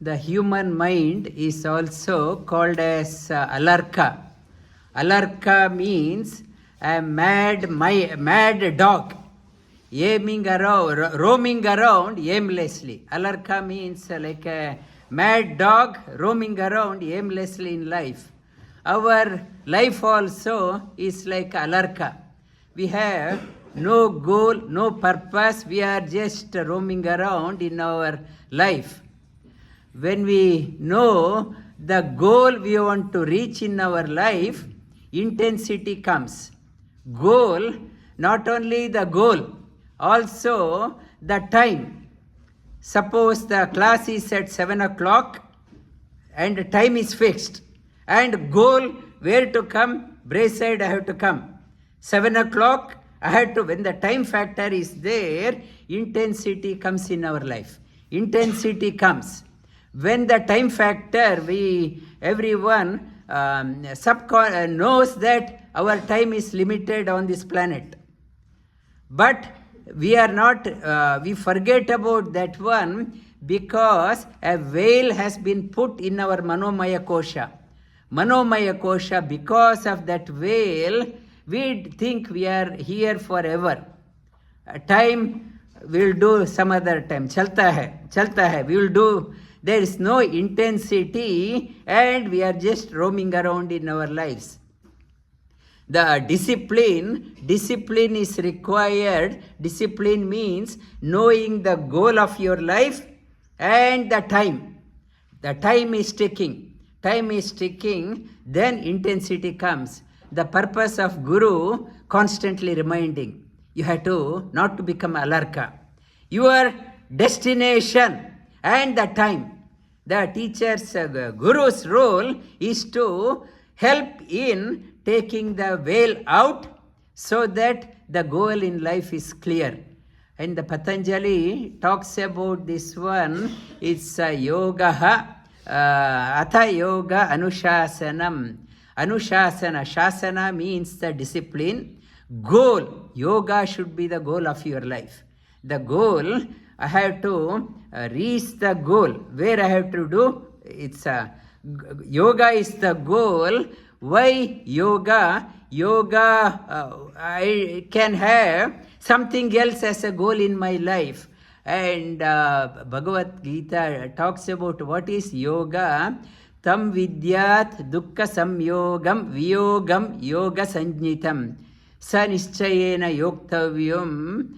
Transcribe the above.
The human mind is also called as alarka. Alarka means a mad dog roaming around aimlessly. Alarka means like a mad dog roaming around aimlessly in life. Our life also is like alarka. We have no goal, no purpose. We are just roaming around in our life. When we know the goal we want to reach in our life, intensity comes. Goal, not only the goal, also the time. Suppose the class is at 7 o'clock and time is fixed, and goal where to come, Braeside I have to come. 7 o'clock I have to, when the time factor is there, intensity comes in our life. Intensity comes. When the time factor, everyone knows that our time is limited on this planet. But we are not, we forget about that one because a veil has been put in our Manomaya Kosha. Manomaya Kosha, because of that veil, we think we are here forever. Time we'll do some other time. Chalta hai, we will do. There is no intensity and we are just roaming around in our lives. The discipline is required. Discipline means knowing the goal of your life and the time. The time is ticking. Then intensity comes. The purpose of Guru constantly reminding. You have to not to become alarka. Your destination and the time. The teacher's, Guru's role is to help in taking the veil out so that the goal in life is clear. And the Patanjali talks about this one. It's yoga, atha yoga anushasanam. Anushasana, shasana means the discipline. Goal, yoga should be the goal of your life. The goal, I have to reach the goal. Where I have to do? It's yoga is the goal. Why yoga? I can have something else as a goal in my life. And Bhagavad Gita talks about what is yoga. Tam vidyat dukkha samyogam viyogam yoga sanjitam. Sa nischayena yoktavyam